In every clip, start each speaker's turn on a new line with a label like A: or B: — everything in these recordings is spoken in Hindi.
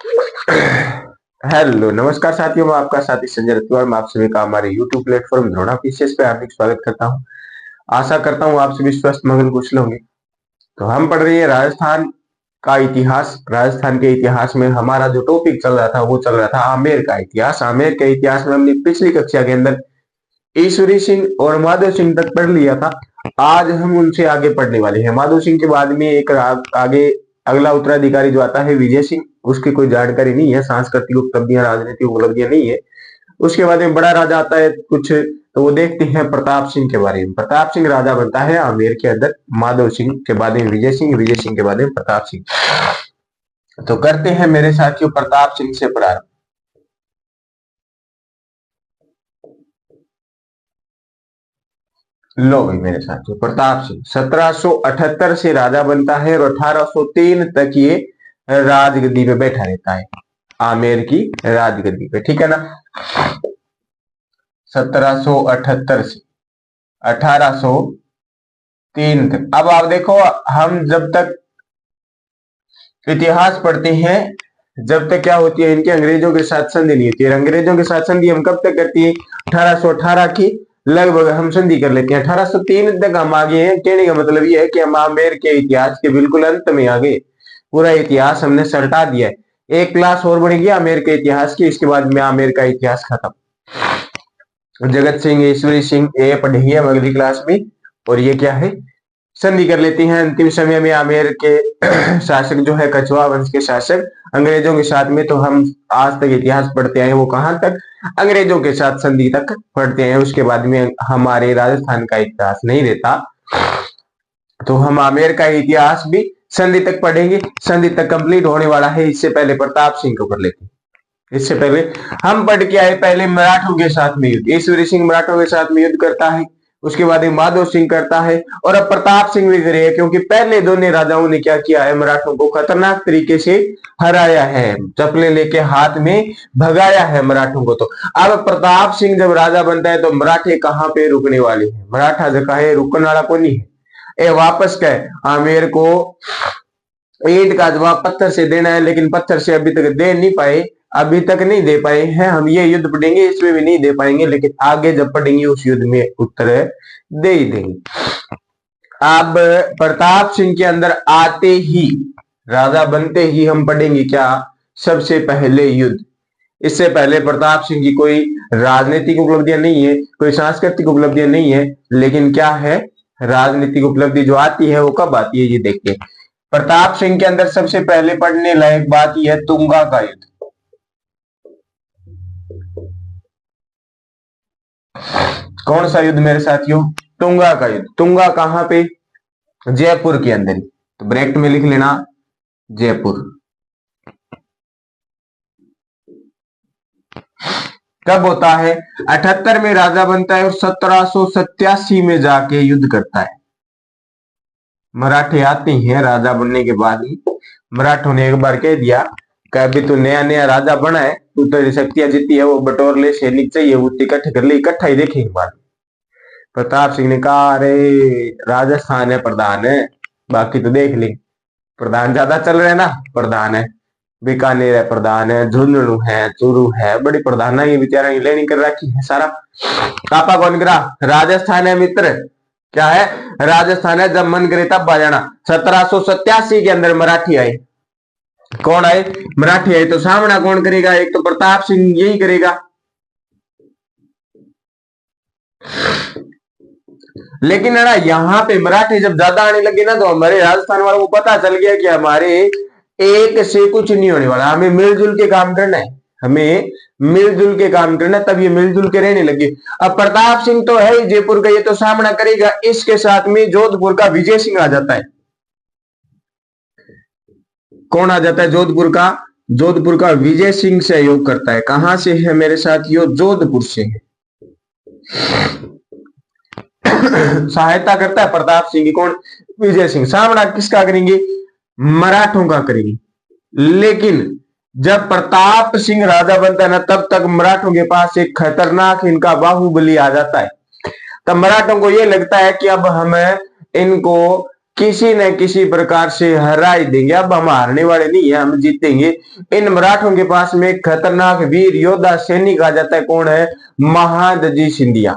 A: हेलो नमस्कार साथियों, मैं आपका साथी संजय रतवार। मैं आप सभी का हमारे YouTube प्लेटफॉर्म द्रोणा पीसीएस पे हार्दिक स्वागत करता हूं। आशा करता हूं आप सभी स्वस्थ मंगल कुशल होंगे। तो हम पढ़ रहे हैं राजस्थान का इतिहास। राजस्थान के इतिहास में हमारा जो टॉपिक चल रहा था वो चल रहा था आमेर का इतिहास। आमेर के इतिहास में हमने पिछली कक्षा के अंदर ईश्वरी सिंह और माधव सिंह तक पढ़ लिया था। आज हम उनसे आगे पढ़ने वाले हैं। माधव सिंह के बाद में एक आगे अगला उत्तराधिकारी जो आता है विजय सिंह, उसकी कोई जानकारी नहीं है। सांस्कृतिक उपलब्धियां, राजनीतिक उपलब्धियां नहीं है। उसके बाद में बड़ा राजा आता है कुछ, तो वो देखते हैं प्रताप सिंह के बारे में। प्रताप सिंह राजा बनता है आमेर के अंदर। माधव सिंह के बाद में विजय सिंह, विजय सिंह के बाद में प्रताप सिंह। तो करते हैं मेरे साथियों प्रताप सिंह से प्रारंभ। लो भाई मेरे साथियों, प्रताप सिंह 1778 से राजा बनता है और 1803 तक ये राजगद्दी पे बैठा रहता है, आमेर की राजगद्दी पे। ठीक है ना। 1778 से 1803 तक। अब आप देखो, हम जब तक इतिहास पढ़ते हैं, जब तक क्या होती है, इनके अंग्रेजों के साथ संधि नहीं होती है। अंग्रेजों के साथ संधि हम कब तक करती है? 1818 की लगभग हम संधि कर लेते हैं। 1803 तक हम आगे हैं। कहने का मतलब ये है कि हम आमेर के इतिहास के बिल्कुल अंत में आ गए। पूरा इतिहास हमने सल्टा दिया है। एक क्लास और बढ़ेगी आमेर के इतिहास की, इसके बाद में आमेर का इतिहास खत्म। जगत सिंह, ईश्वरी सिंह ये पढ़ेंगे हम अगली क्लास में। और ये क्या है, संधि कर लेती हैं। अंतिम समय में आमेर के शासक जो है कछवा वंश के शासक अंग्रेजों के साथ में। तो हम आज तक इतिहास पढ़ते आए, वो कहां तक? अंग्रेजों के साथ संधि तक पढ़ते हैं। उसके बाद में हमारे राजस्थान का इतिहास नहीं रहता। तो हम आमेर का इतिहास भी संधि तक पढ़ेंगे। संधि तक कंप्लीट होने वाला है। इससे पहले प्रताप सिंह को कर लेते हैं। इससे पहले हम पढ़ के आए, पहले मराठों के साथ में युद्ध। ईश्वरी सिंह मराठों के साथ में युद्ध करता है। उसके बाद माधव सिंह करता है और अब प्रताप सिंह भी करेगा, क्योंकि पहले दोनों राजाओं ने क्या किया है, मराठों को खतरनाक तरीके से हराया है, चपले लेके हाथ में भगाया है मराठों को। तो अब प्रताप सिंह जब राजा बनता है तो मराठे कहां पे रुकने वाले हैं? मराठा जगह है, रुकने वाला को नहीं है। ए वापस कहे आमेर को ईंट का जवाब पत्थर से देना है, लेकिन पत्थर से अभी तक दे नहीं पाए। अभी तक नहीं दे पाए हैं। हम ये युद्ध पढ़ेंगे, इसमें भी नहीं दे पाएंगे, लेकिन आगे जब पढ़ेंगे उस युद्ध में उत्तर दे ही देंगे। अब प्रताप सिंह के अंदर आते ही, राजा बनते ही हम पढ़ेंगे क्या? सबसे पहले युद्ध। इससे पहले प्रताप सिंह की कोई राजनीतिक उपलब्धियां नहीं है, कोई सांस्कृतिक उपलब्धियां नहीं है, लेकिन क्या है, राजनीतिक उपलब्धि जो आती है वो कब आती है, ये देखिए। प्रताप सिंह के अंदर सबसे पहले पढ़ने लायक बात यह है तुंगा का युद्ध। कौन सा युद्ध मेरे साथियों? तुंगा का युद्ध। तुंगा कहां पे? जयपुर के अंदर ही। तो ब्रैकेट में लिख लेना जयपुर। कब होता है? 78 में राजा बनता है और 1787 में जाके युद्ध करता है। मराठे आते हैं राजा बनने के बाद ही। मराठों ने एक बार कह दिया कि अभी तो नया नया राजा बना है, तू तो शक्तियां जीती है, वो बटोर ले, सैनिक चाहिए वो इकट्ठे कर ले, इकट्ठा ही देखेंगे बाद। प्रताप सिंह ने कहा अरे राजस्थान है, प्रधान है, बाकी तो देख ले। प्रधान ज्यादा चल रहे ना, प्रधान है। बीकानेर है, प्रधान है। झुंझुनू है, चूरू है, बड़ी प्रधान है। ये बेचारा लेनी कर रखी है सारा। कापा कौन करा? राजस्थान है मित्र। क्या है? राजस्थान है। जब मन करे तब आ जाना। 1787 के अंदर मराठी आए। कौन आए? मराठी आए। तो सामना कौन करेगा? एक तो प्रताप सिंह यही करेगा। लेकिन है ना, यहाँ पे मराठी जब ज्यादा आने लगे ना, तो हमारे राजस्थान वालों को पता चल गया कि हमारे एक से कुछ नहीं होने वाला। हमें मिलजुल के काम करना है, हमें मिलजुल के काम करना, तब ये मिलजुल के रहने लगे। अब प्रताप सिंह तो है ही जयपुर का, ये तो सामना करेगा। इसके साथ में जोधपुर का विजय सिंह आ जाता है। कौन आ जाता है? जोधपुर का। जोधपुर का विजय सिंह सहयोग करता है। कहां से है मेरे साथियों? जोधपुर से है। सहायता करता है प्रताप सिंह की कौन? विजय सिंह। सामना किसका करेंगे? मराठों का करेंगे। लेकिन जब प्रताप सिंह राजा बनता है ना, तब तक मराठों के पास एक खतरनाक इनका बाहुबली आ जाता है। तब मराठों को यह लगता है कि अब हमें इनको किसी न किसी प्रकार से हरा ही देंगे। अब हम हारने वाले नहीं है, हम जीतेंगे। इन मराठों के पास में एक खतरनाक वीर योद्धा सैनिक आ जाता है। कौन है? महादजी सिंधिया।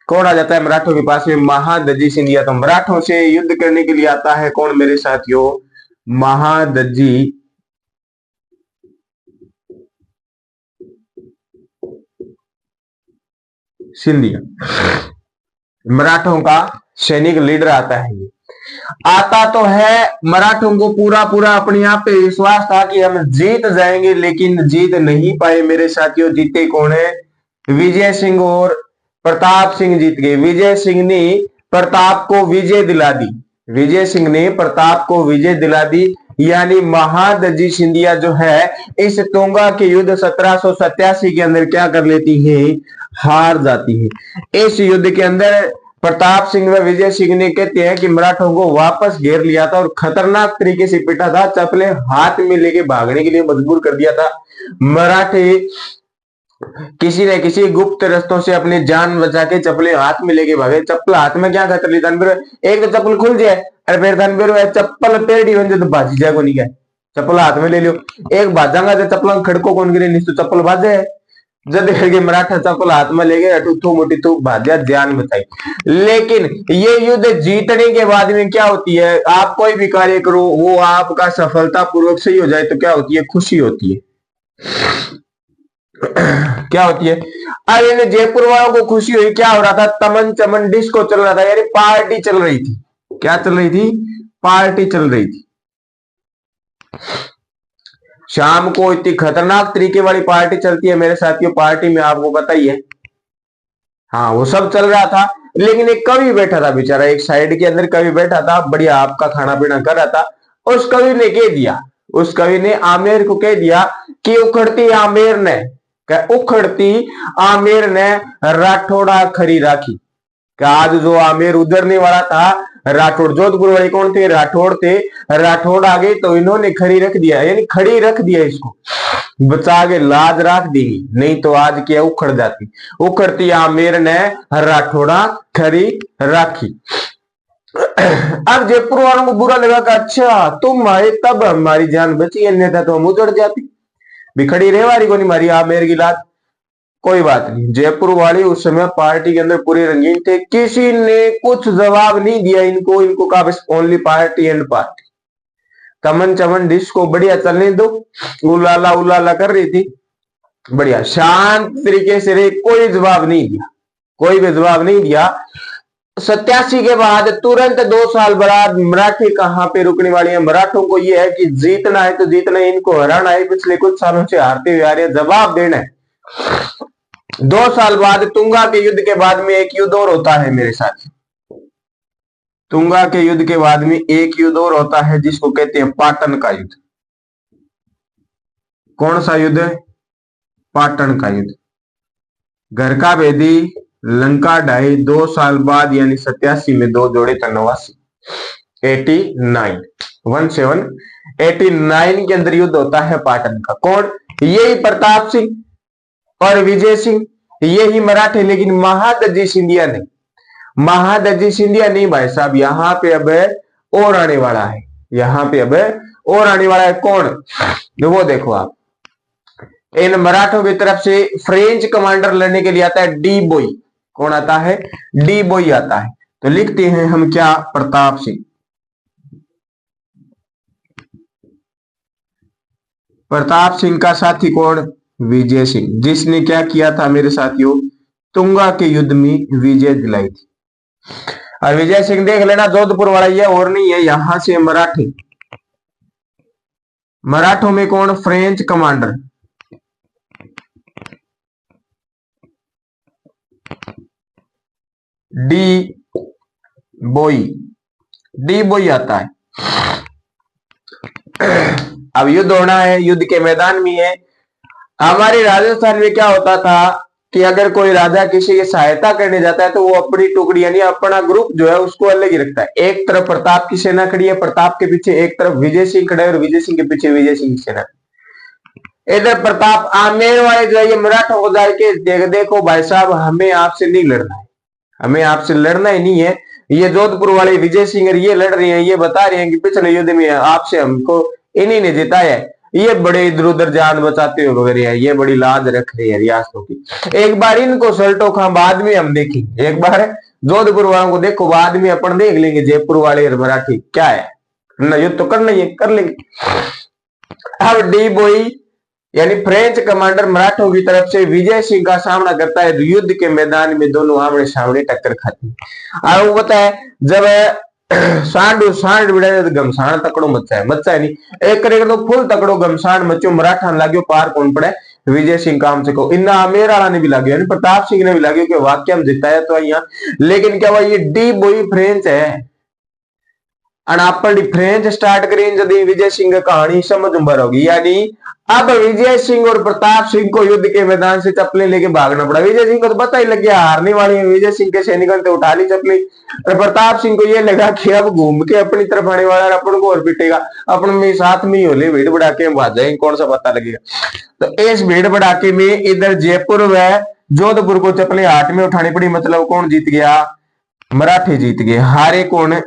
A: कौन आ जाता है मराठों के पास में? महादजी सिंधिया। तो मराठों से युद्ध करने के लिए आता है कौन मेरे साथियों? महादजी सिंधिया, मराठों का सैनिक लीडर आता है। ये आता तो है, मराठों को पूरा पूरा अपने आप पे विश्वास था कि हम जीत जाएंगे, लेकिन जीत नहीं पाए मेरे साथियों। जीते कौन है? विजय सिंह और प्रताप सिंह जीत गए। विजय सिंह ने प्रताप को विजय दिला दी। विजय सिंह ने प्रताप को विजय दिला दी। यानी महादजी सिंधिया जो है इस तुंगा के युद्ध 1787 के अंदर क्या कर लेती है? हार जाती है। इस युद्ध के अंदर प्रताप सिंह व विजय सिंह ने कहते हैं कि मराठों को वापस घेर लिया था और खतरनाक तरीके से पिटा था। चप्पलें हाथ में लेके भागने के लिए मजबूर कर दिया था। मराठे किसी न किसी गुप्त रस्तों से अपनी जान बचा के चप्पलें हाथ में लेके भागे। चप्पल हाथ में क्या खतर ली धनबीर? एक तो चप्पल खुल जाए और फिर धनबीर चप्पल पेड़ी बन जाए तो भाजी जाए को नहीं क्या? चप्पल हाथ में ले लियो, एक भाजांगा तो चप्पल खड़को कौन गिरे नहीं तो चप्पल भाजे। जब करके मराठा चप्पल हाथ में ले गए, थू मोटी थू भाजा, जान बचाई। लेकिन ये युद्ध जीतने के बाद में क्या होती है? आप कोई भी कार्य करो वो आपका सफलता पूर्वक सही हो जाए तो क्या होती है? खुशी होती है। क्या होती है? अरे इन जयपुर वालों को खुशी हुई। क्या हो रहा था? तमन चमन डिस्को चल रहा था, यानी पार्टी चल रही थी। क्या चल रही थी? पार्टी चल रही थी। शाम को इतनी खतरनाक तरीके वाली पार्टी चलती है मेरे साथियों। पार्टी में आपको पता ही है, हाँ वो सब चल रहा था। लेकिन एक कवि बैठा था बेचारा, एक साइड के अंदर कवि बैठा था, बढ़िया आपका खाना पीना कर रहा था। उस कवि ने कह दिया, उस कवि ने आमेर को कह दिया कि उखड़ती आमेर ने, उखड़ती आमेर ने राठौड़ा खरी राखी। आज जो आमेर उधरने वाला था राठौड़, जोधपुर वाले कौन थे? राठौड़ थे। राठौड़ आ गए तो इन्होंने खड़ी रख दिया, यानी खड़ी रख दिया, इसको बचा के लाज रख दी, नहीं तो आज क्या उखड़ जाती। उखड़ती आमेर ने राठौड़ा खड़ी राखी। अब जयपुर वालों को बुरा लगा कि अच्छा तुम आए तब हमारी जान बची, अन्यथा तो हम उजड़ जाती। बिखड़ी रहे वाली को नहीं मारी आमेर की लात। कोई बात नहीं, जयपुर वाले उस समय पार्टी के अंदर पूरे रंगीन थे। किसी ने कुछ जवाब नहीं दिया इनको। इनको कहा बस ओनली पार्टी एंड पार्टी। तमन चमन डिश को बढ़िया चलने दो, उलाला उलाला कर रही थी, बढ़िया शांत तरीके से रहे। कोई जवाब नहीं दिया, कोई भी जवाब नहीं दिया। 87 के बाद तुरंत 2 साल बाद मराठी कहां पे रुकने वाली है? मराठों को यह है कि जीतना है तो जीतना है, इनको हराना है। पिछले कुछ सालों से हारते हुए आ रहे हैं, जवाब देना है। 2 साल बाद तुंगा के युद्ध के बाद में एक युद्ध और होता है मेरे साथ। तुंगा के युद्ध के बाद में एक युद्ध और होता है जिसको कहते हैं पाटन का युद्ध। कौन सा युद्ध है? पाटन का युद्ध। घर का भेदी लंका ढाई। 2 साल बाद यानी 87 में 2 जोड़े तनवासी। 89 1789 के अंदर युद्ध होता है पाटन का। कौन? यही प्रताप सिंह और विजय सिंह, यही मराठे। लेकिन महादजी सिंधिया नहीं, महादजी सिंधिया नहीं भाई साहब। यहां पे अब और आने वाला है, यहां पे अब और आने वाला है। कौन? वो देखो आप, इन मराठों की तरफ से फ्रेंच कमांडर लड़ने के लिए आता है डी बोई। कौन आता है? डी बोई आता है। तो लिखते हैं हम क्या? प्रताप सिंह। प्रताप सिंह का साथी कौन? विजय सिंह, जिसने क्या किया था मेरे साथियों? तुंगा के युद्ध में विजय दिलाई थी। और विजय सिंह देख लेना जोधपुर वाला, ये और नहीं है, यहां से मराठे। मराठों में कौन? फ्रेंच कमांडर डी बोई। डी बोई आता है। अब युद्ध होना है, युद्ध के मैदान में है। हमारे राजस्थान में क्या होता था कि अगर कोई राजा किसी की सहायता करने जाता है तो वो अपनी टुकड़ी यानी अपना ग्रुप जो है उसको अलग ही रखता है। एक तरफ प्रताप की सेना खड़ी है, प्रताप के पीछे एक तरफ विजय सिंह खड़ा है और विजय सिंह के पीछे विजय सिंह की सेना। इधर प्रताप आमेर वाले जो है ये मराठों को जाके देखो भाई साहब हमें आपसे नहीं लड़ना है, हमें आपसे लड़ना ही नहीं है। ये जोधपुर वाले विजय सिंह ये लड़ रहे हैं, ये बता रहे हैं कि पिछले युद्ध में आपसे हमको इन्हीं ने जिताया है। ये बड़े इधर उधर जान बचाते हुए वगैरह है, ये बड़ी लाज रख रही है रियासतों की। एक बार इनको सल्टो खां बाद में हम देखेंगे, एक बार जोधपुर वालों को देखो, बाद में अपन देख लेंगे जयपुर वाले और मराठी क्या है ना, युद्ध तो करना ही है, कर लेंगे। अब डी बोई यानी फ्रेंच कमांडर मराठों की तरफ से विजय सिंह का सामना करता है, युद्ध के मैदान में दोनों आमने सामने टक्कर खाती है। अब वो पता है जब सांड सांड बिड़ा घमसान तकड़ो मचा है नहीं, एक करे तो फुल तकड़ो घमसान मचो, मराठा लाग्यो पार कौन पड़े, विजय सिंह काम से को इन्ना आमेर वाला ने भी लाग्यो, यानी प्रताप सिंह ने भी लाग्यो कि वाक्य हम जिताया तो यहाँ, लेकिन क्या हुआ, ये डी बोई फ्रेंच है अनापल फ्रेंच स्टार्ट करें जब विजय सिंह कहानी समझ उम्र होगी। यानी अब विजय सिंह और प्रताप सिंह को युद्ध के मैदान से चप्पलें लेके भागना पड़ा। विजय सिंह को तो पता ही लग गया हारने वाली है, विजय सिंह के सैनिकों ने उठा ली चप्पलें, और प्रताप सिंह को यह लगा कि अब घूम के अपनी तरफ आने वाला अपन को और पीटेगा, अपन में साथ में ही होले भीड़ बढ़ाके भाग जाएंगे, कौन सा पता लगेगा। तो इस भीड़ बढ़ाके में इधर जयपुर व जोधपुर को चप्पलें हाथ में उठानी पड़ी। मतलब कौन जीत गया, मराठी जीत गए। हारे कौन,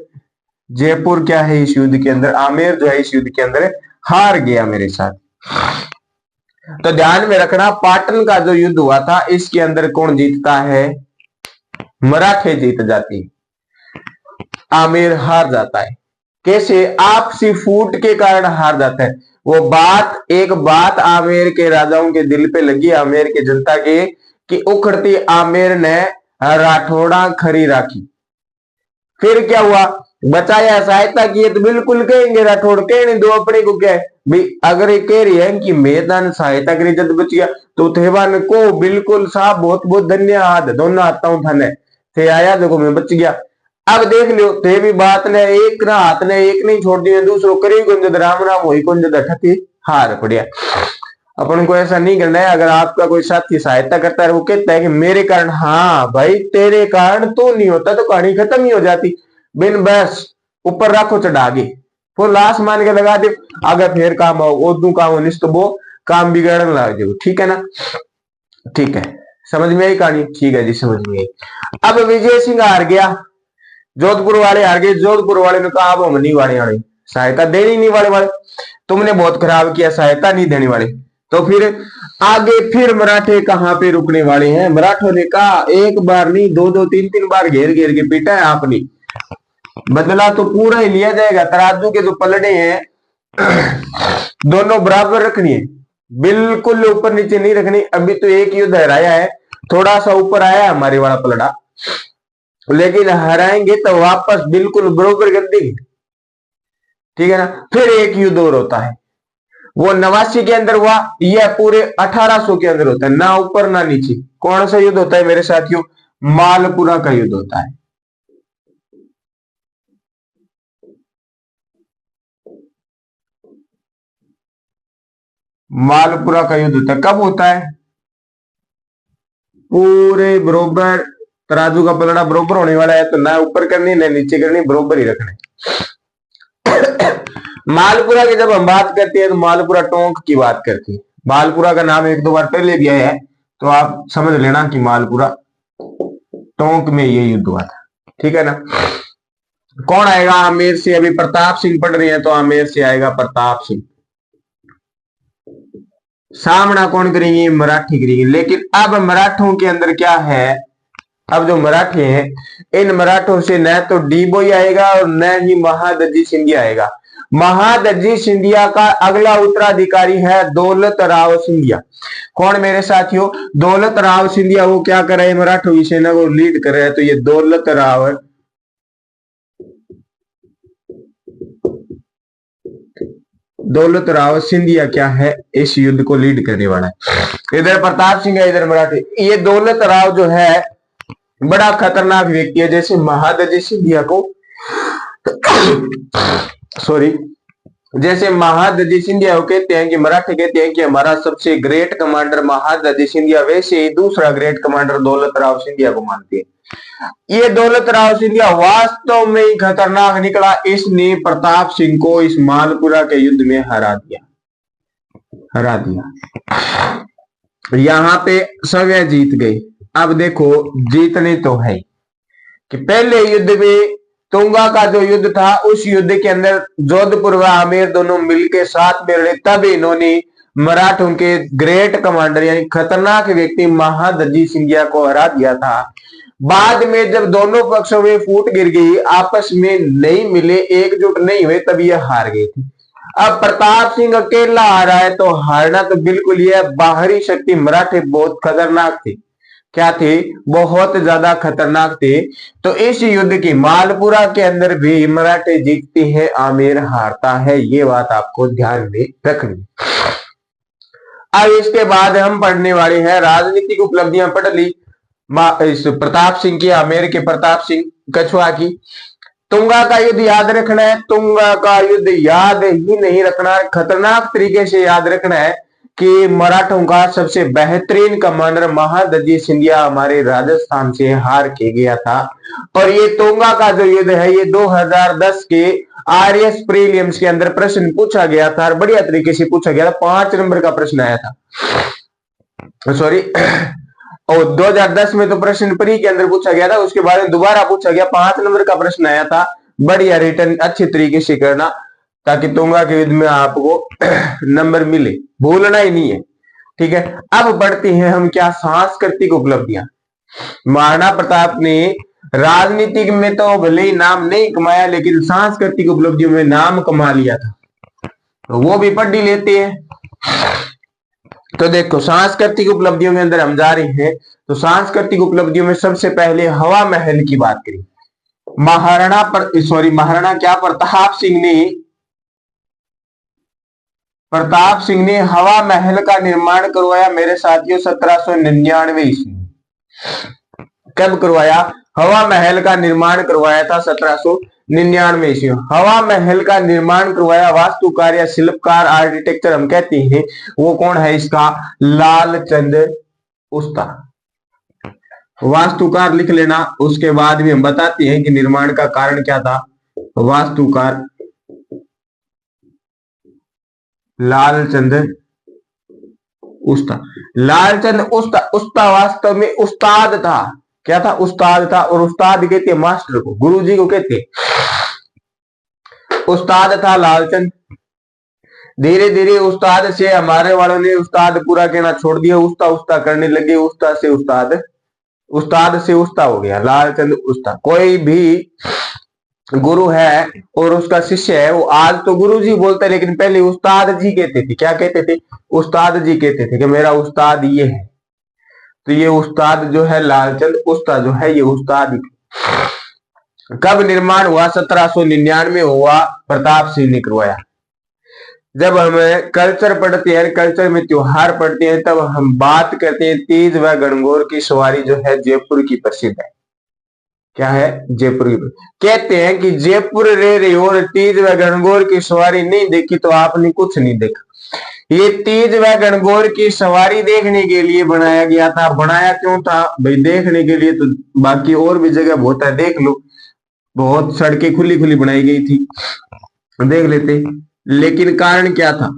A: जयपुर क्या है इस युद्ध के अंदर, आमेर जो है इस युद्ध के अंदर हार गया मेरे साथ। तो ध्यान में रखना पाटन का जो युद्ध हुआ था इसके अंदर कौन जीतता है, मराठे जीत जाती, आमेर हार जाता है। कैसे, आपसी फूट के कारण हार जाता है। वो बात, एक बात आमेर के राजाओं के दिल पे लगी, आमेर के जनता के, कि उखड़ती आमेर ने राठौड़ा खरी राखी। फिर क्या हुआ, बचाया सहायता की, तो बिल्कुल कहेंगे राठौड़, कहने दो अपने को क्या है भाई, अगर ये कह रही है कि मैदान सहायता करी जब बच गया तो थेवान को बिल्कुल साहब बहुत बहुत धन्यवाद, दोनों आता हूं थाने थे आया देखो मैं बच गया। अब देख लो थे भी बात ने एक ना हाथ ने एक नहीं छोड़ दिया, दूसरों करी कुंज राम राम हुई कुंज ठती हार पड़िया। अपन को ऐसा नहीं करना है। अगर आपका कोई साथी सहायता करता है वो कहता है कि मेरे कारण, हाँ भाई तेरे कारण तो नहीं होता तो कहानी खत्म ही हो जाती। बिन बस ऊपर रखो चढ़ागे, वो लाश मान के लगा दे, अगर फिर काम हो उदू काम हो निस्त वो काम बिगड़ने लग जाओ। ठीक है ना, ठीक है, समझ में आई कहानी, ठीक है जी समझ में आई। अब विजय सिंह हार गया, जोधपुर वाले हार गए। जोधपुर वाले ने कहा अब हम नहीं वाले वाले सहायता देनी नहीं वाले, तुमने बहुत खराब किया, सहायता नहीं देने वाले। तो फिर आगे फिर मराठे कहां पे रुकने वाले हैं। मराठों ने कहा एक बार नहीं, दो दो तीन तीन बार घेर घेर के पीटा है आपने, बदला तो पूरा ही लिया जाएगा। तराजू के जो पलड़े हैं दोनों बराबर रखनी है, बिल्कुल ऊपर नीचे नहीं रखनी। अभी तो एक युद्ध हराया है, थोड़ा सा ऊपर आया है हमारे वाला पलड़ा, लेकिन हराएंगे तो वापस बिल्कुल बराबर कर देंगे। ठीक है ना। फिर एक युद्ध और होता है, वो 89 के अंदर हुआ, यह पूरे 1800 के अंदर होता है, ना ऊपर ना नीचे। कौन सा युद्ध होता है मेरे साथियों, मालपुरा का युद्ध होता है। मालपुरा का युद्ध होता है, कब होता है, पूरे बरोबर तराजू का पलड़ा बरोबर होने वाला है, तो ना ऊपर करनी ना नीचे करनी, बरोबर ही रखना है। मालपुरा की जब हम बात करते हैं तो मालपुरा टोंक की बात करते हैं। मालपुरा का नाम एक दो बार पहले भी आया है, तो आप समझ लेना कि मालपुरा टोंक में ये युद्ध हुआ था। ठीक है ना। कौन आएगा आमेर से, अभी प्रताप सिंह पढ़ रहे हैं तो आमेर से आएगा प्रताप सिंह। सामना कौन करेंगे, मराठी करेंगे। लेकिन अब मराठों के अंदर क्या है, अब जो मराठे हैं इन मराठों से न तो डीबोई आएगा और न ही महादजी सिंधिया आएगा। महादजी सिंधिया का अगला उत्तराधिकारी है दौलत राव सिंधिया। कौन मेरे साथियों, दौलत राव सिंधिया। वो क्या कर रहे हैं, मराठों की सेना को लीड कर रहे हैं। तो ये दौलत राव सिंधिया क्या है, इस युद्ध को लीड करने वाला है। इधर प्रताप सिंह है, इधर मराठे। ये दौलत राव जो है बड़ा खतरनाक व्यक्ति है। जैसे महादजी सिंधिया को सॉरी, जैसे महादजी सिंधिया को कहते हैं कि मराठे कहते हैं कि हमारा सबसे ग्रेट कमांडर महादजी सिंधिया, वैसे ही दूसरा ग्रेट कमांडर दौलत राव सिंधिया को मानते हैं। ये दौलत राव सिंधिया वास्तव में ही खतरनाक निकला। इसने प्रताप सिंह को इस मालपुरा के युद्ध में हरा दिया। यहां पे सवय जीत गए। अब देखो जीतने तो है, कि पहले युद्ध में तुंगा का जो युद्ध था, उस युद्ध के अंदर जोधपुर व आमेर दोनों मिलकर साथ में लड़े, तब इन्होंने मराठों के ग्रेट कमांडर यानी खतरनाक व्यक्ति महादजी सिंधिया को हरा दिया था। बाद में जब दोनों पक्षों में फूट गिर गई, आपस में नहीं मिले, एकजुट नहीं हुए, तब ये हार गई थी। अब प्रताप सिंह अकेला आ रहा है तो हारना तो बिल्कुल ही है। बाहरी शक्ति मराठे बहुत खतरनाक थी। क्या थे? बहुत ज्यादा खतरनाक थे। तो इस युद्ध की मालपुरा के अंदर भी मराठे जीतते हैं, आमेर हारता है। ये बात आपको ध्यान में रखनी। अब इसके बाद हम पढ़ने वाले हैं राजनीतिक उपलब्धियां। पढ़ ली इस प्रताप सिंह की, आमेर के प्रताप सिंह कछुआ की। तुंगा का युद्ध याद रखना है। तुंगा का युद्ध याद ही नहीं रखना, खतरनाक तरीके से याद रखना है कि मराठों का सबसे बेहतरीन कमांडर महादजी सिंधिया हमारे राजस्थान से हार के गया था। और ये तुंगा का जो युद्ध है, ये 2010 के आरएस प्रीलिम्स के अंदर प्रश्न पूछा गया था, बढ़िया तरीके से पूछा गया था। 5 नंबर का प्रश्न आया था, सॉरी, और 2010 में तो प्रश्न प्री के अंदर पूछा गया था, उसके बाद में दोबारा पूछा गया, 5 नंबर का प्रश्न आया था। बढ़िया रिटर्न अच्छे तरीके से करना, ताकि तुंगा के युद्ध में आपको नंबर मिले, भूलना ही नहीं है। ठीक है, अब बढ़ते हैं हम क्या, सांस्कृतिक उपलब्धियां। महाराणा प्रताप ने राजनीतिक में तो भले ही नाम नहीं कमाया, लेकिन सांस्कृतिक उपलब्धियों में नाम कमा लिया था, तो वो भी पढ़ ही लेते हैं। तो देखो, सांस्कृतिक उपलब्धियों के अंदर हम जा रहे हैं। तो सांस्कृतिक उपलब्धियों में सबसे पहले हवा महल की बात करें। महाराणा प्रताप सिंह ने हवा महल का निर्माण करवाया मेरे साथियों 1799 ईस्वी में। कब करवाया? हवा महल का निर्माण करवाया था 1799 ईस्वी में। हवा महल का निर्माण करवाया वास्तुकार या शिल्पकार, आर्किटेक्चर हम कहते हैं, वो कौन है इसका? लालचंद उस्ताद। वास्तुकार लिख लेना, उसके बाद भी हम बताते हैं कि निर्माण का कारण क्या था। वास्तुकार लालचंद उस्ताद। लालचंद उस्ताद वास्तव में उस्ताद था। क्या था? उस्ताद था। और उस्ताद कहते हैं मास्टर को, गुरुजी को कहते हैं। उस्ताद था लालचंद। धीरे धीरे उस्ताद से हमारे वालों ने उस्ताद पूरा कहना छोड़ दिया, उस्ता करने लगे। उस्ताद से उस्ता हो गया, लालचंद उस्ताद। कोई भी गुरु है और उसका शिष्य है, वो आज तो गुरुजी बोलता है, लेकिन पहले उस्ताद जी कहते थे। क्या कहते थे? उस्ताद जी कहते थे कि मेरा उस्ताद ये है। तो ये उस्ताद जो है लालचंद उस्ताद जो है, ये उस्ताद। कब निर्माण हुआ? 1799 हुआ, प्रताप सिंह ने करवाया। जब हम कल्चर पढ़ते हैं, कल्चर में त्योहार पढ़ते हैं, तब हम बात करते हैं तीज व गणगौर की सवारी जो है जयपुर की प्रसिद्ध है। क्या है? जयपुर की। कहते हैं कि जयपुर रे रे और तीज व गणगौर की सवारी नहीं देखी तो आपने कुछ नहीं देखा। ये तीज व गणगौर की सवारी देखने के लिए बनाया गया था। बनाया क्यों था भाई? देखने के लिए, तो बाकी और भी जगह बहुत है, देख लो, बहुत सड़कें खुली खुली बनाई गई थी, देख लेते। लेकिन कारण क्या था?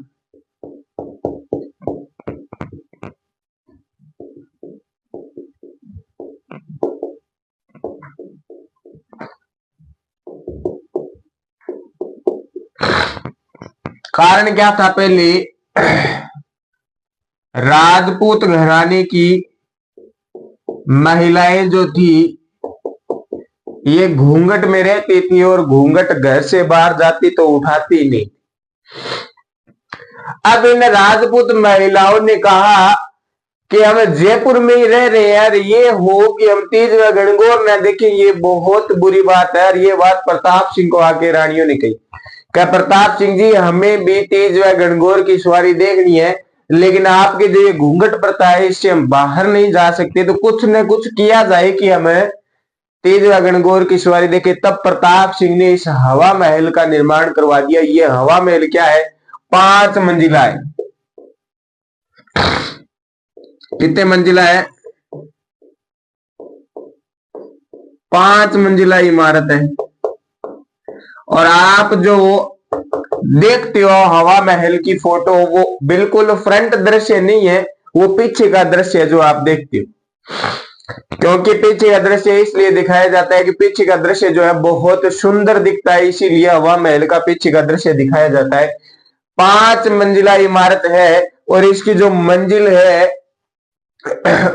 A: कारण क्या था? पहले राजपूत घराने की महिलाएं जो थी, ये घूंघट में रहती थी, और घूंघट घर से बाहर जाती तो उठाती नहीं। अब इन राजपूत महिलाओं ने कहा कि हम जयपुर में ही रह रहे हैं यार, ये हो कि हम तीज व गणगौर न देखें, ये बहुत बुरी बात है। और ये बात प्रताप सिंह को आके रानियों ने कही, क्या प्रताप सिंह जी, हमें भी तीज व गणगौर की सवारी देखनी है, लेकिन आपके जो ये घूंघट प्रथा है, इससे हम बाहर नहीं जा सकते, तो कुछ न कुछ किया जाए कि हमें तीज व गणगौर की सवारी देखे। तब प्रताप सिंह ने इस हवा महल का निर्माण करवा दिया। ये हवा महल क्या है? 5 मंजिला है। कितने मंजिला है? 5 मंजिला इमारत है। और आप जो देखते हो हवा महल की फोटो, वो बिल्कुल फ्रंट दृश्य नहीं है, वो पीछे का दृश्य है जो आप देखते हो। क्योंकि पीछे का दृश्य इसलिए दिखाया जाता है कि पीछे का दृश्य जो है बहुत सुंदर दिखता है, इसीलिए हवा महल का पीछे का दृश्य दिखाया जाता है। 5 मंजिला इमारत है और इसकी जो मंजिल है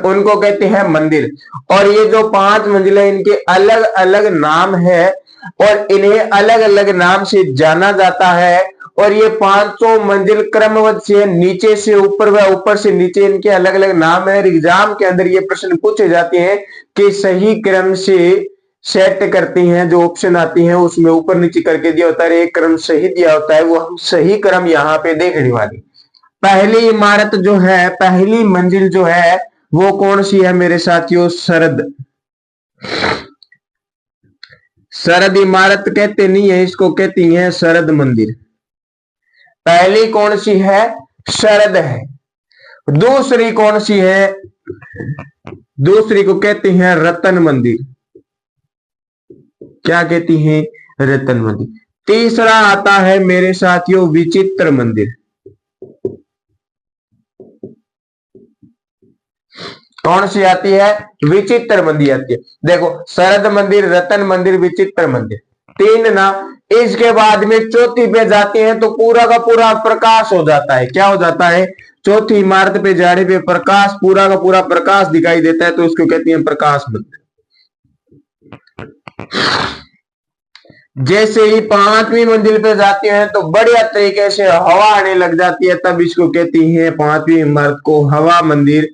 A: उनको कहते हैं मंदिर। और ये जो 5 मंजिलें इनके अलग अलग नाम है और इन्हें अलग अलग नाम से जाना जाता है। और ये 500 मंजिल क्रमवत से नीचे से ऊपर व ऊपर से नीचे इनके अलग अलग नाम है। एग्जाम के अंदर ये प्रश्न पूछे जाते हैं कि सही क्रम से सेट करती हैं, जो ऑप्शन आती हैं उसमें ऊपर नीचे करके दिया होता है, एक क्रम सही दिया होता है, वो हम सही क्रम यहाँ पे देखने वाली। पहली इमारत जो है, पहली मंजिल जो है वो कौन सी है मेरे साथियों? शरद। शरद इमारत कहते नहीं है, इसको कहती है शरद मंदिर। पहली कौन सी है? शरद है। दूसरी कौन सी है? दूसरी को कहते हैं रतन मंदिर। क्या कहती हैं? रतन मंदिर। तीसरा आता है मेरे साथियों विचित्र मंदिर। कौन सी आती है? विचित्र मंदिर आती है। देखो, शरद मंदिर, रतन मंदिर, विचित्र मंदिर, 3 ना। इसके बाद में चौथी पे जाते हैं तो पूरा का पूरा प्रकाश हो जाता है। क्या हो जाता है? चौथी इमारत पे जाने पे प्रकाश, पूरा का पूरा प्रकाश दिखाई देता है, तो उसको कहते हैं प्रकाश मंदिर। जैसे ही 5वीं मंजिल पे जाते हैं तो बढ़िया तरीके से हवा आने लग जाती है, तब इसको कहती है 5वीं इमारत को हवा मंदिर।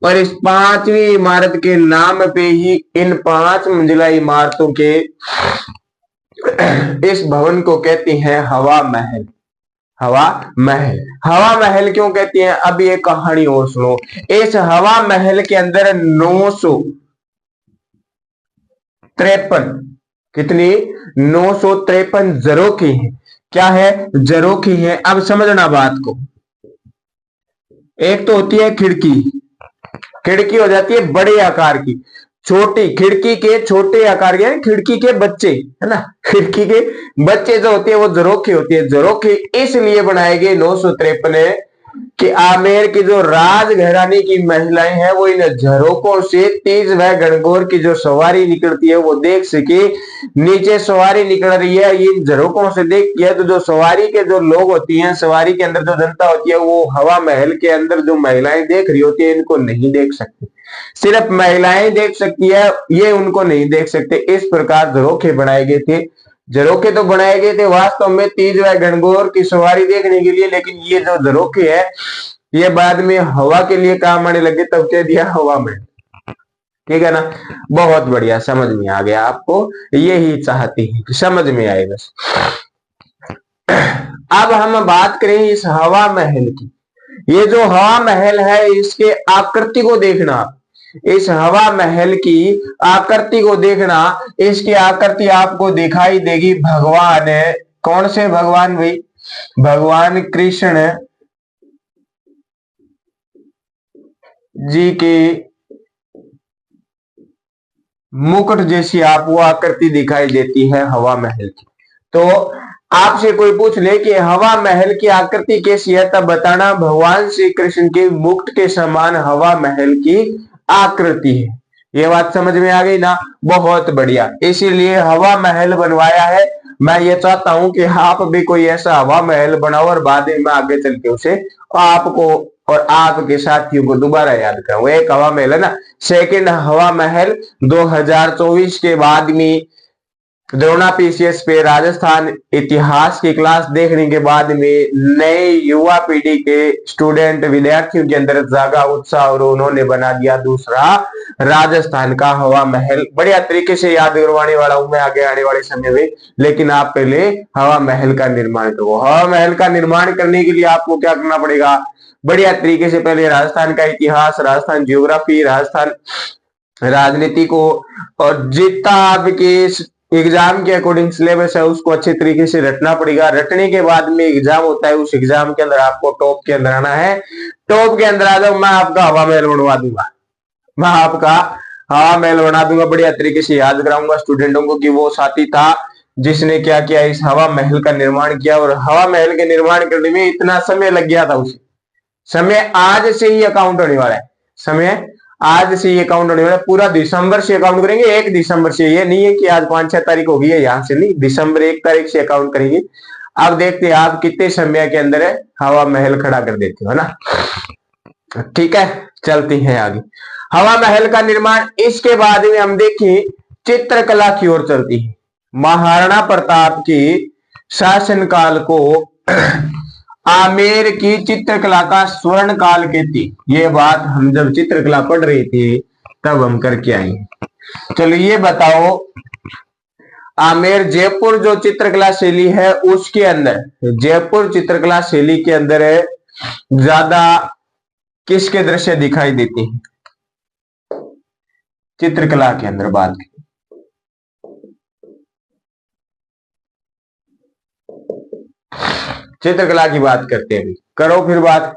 A: और इस 5वीं इमारत के नाम पे ही इन 5 मंजिला इमारतों के इस भवन को कहती हैं हवा महल। हवा महल। हवा महल क्यों कहती हैं? अब ये कहानी और सुनो। इस हवा महल के अंदर 953, कितनी? 953 झरोखे हैं। क्या है? झरोखे हैं। अब समझना बात को। एक तो होती है खिड़की, खिड़की हो जाती है बड़े आकार की। छोटी खिड़की के छोटे आकार के, खिड़की के बच्चे, है ना, खिड़की के बच्चे जो होते हैं वो झरोखे होती है। झरोखे इसलिए बनाए गए 953 कि आमेर की जो राज घराने की महिलाएं हैं वो इन झरोकों से तीज व गणगौर की जो सवारी निकलती है वो देख सके। नीचे सवारी निकल रही है, इन झरोकों से देख किया तो जो सवारी के जो लोग होती हैं, सवारी के अंदर जो जनता होती है, वो हवा महल के अंदर जो महिलाएं देख रही होती है इनको नहीं देख सकती। सिर्फ महिलाएं देख सकती है, ये उनको नहीं देख सकते। इस प्रकार झरोखे बनाए गए थे। झरोखे तो बनाए गए थे वास्तव में तीज व गणगौर की सवारी देखने के लिए, लेकिन ये जो झरोखे है ये बाद में हवा के लिए काम आने लगे, तब कह दिया हवा महल। ठीक है ना? बहुत बढ़िया, समझ में आ गया आपको। यही चाहती है कि समझ में आए बस। अब हम बात करें इस हवा महल की। ये जो हवा महल है इसके आकृति को देखना। इस हवा महल की आकृति को देखना। इसकी आकृति आपको दिखाई देगी भगवान, कौन से भगवान भाई? भगवान कृष्ण जी के मुकुट जैसी आपको आकृति दिखाई देती है हवा महल की। तो आपसे कोई पूछ ले कि हवा महल की आकृति कैसी है, तब बताना भगवान श्री कृष्ण के मुकुट के समान हवा महल की आकृति है। ये बात समझ में आ गई ना? बहुत बढ़िया। इसीलिए हवा महल बनवाया है। मैं ये चाहता हूं कि आप भी कोई ऐसा हवा महल बनाओ और बाद में आगे चल के उसे आपको और आपके साथियों को दोबारा याद कराऊं। एक हवा महल है ना, सेकंड हवा महल 2024 के बाद में द्रोणा पीसीएस पे राजस्थान इतिहास की क्लास देखने के बाद में नए युवा पीढ़ी के स्टूडेंट विद्यार्थियों के अंदर जागा उत्साह और उन्होंने बना दिया दूसरा राजस्थान का हवा महल। बढ़िया तरीके से याद करवाने वाला हूं मैं आगे आने वाले समय में, लेकिन आप पहले हवा महल का निर्माण करो। हवा महल का निर्माण करने के लिए आपको क्या करना पड़ेगा? बढ़िया तरीके से पहले राजस्थान का इतिहास, राजस्थान ज्योग्राफी, राजस्थान राजनीति को और जितना आपके एग्जाम के अकॉर्डिंग सिलेबस है उसको अच्छे तरीके से रटना पड़ेगा। रटने के बाद में एग्जाम होता है, उस एग्जाम के अंदर आपको टॉप के अंदर आना है। टॉप के अंदर आ जाओ, मैं आपका हवा महल बनवा दूंगा। मैं आपका हवा महल बना दूंगा। बढ़िया तरीके से याद कराऊंगा स्टूडेंटों को कि वो साथी था जिसने क्या किया, इस हवा महल का निर्माण किया। और हवा महल के निर्माण करने में इतना समय लग गया था, उसे समय आज से ही अकाउंट होने वाला है। समय आज से ये काउंट होने वाला, पूरा दिसंबर से काउंट करेंगे, 1 दिसंबर से। ये नहीं है कि आज 5-6 तारीख हो गई है यहां से, नहीं, दिसंबर 1 तारीख से काउंट करेंगे। अब देखते हैं आप कितने समय के अंदर है हवा महल खड़ा कर देते हो, है ना। ठीक है, चलते हैं आगे। हवा महल का निर्माण, इसके बाद में हम देखें चित्रकला की ओर चलती है। महाराणा प्रताप के शासनकाल को आमेर की चित्रकला का स्वर्ण काल कहती। ये बात हम जब चित्रकला पढ़ रहे थे तब हम करके आए। चलो ये बताओ, आमेर जयपुर जो चित्रकला शैली है उसके अंदर, जयपुर चित्रकला शैली के अंदर है ज्यादा किसके दृश्य दिखाई देते हैं चित्रकला के अंदर? बात की चित्रकला की बात करते हैं, करो फिर बात।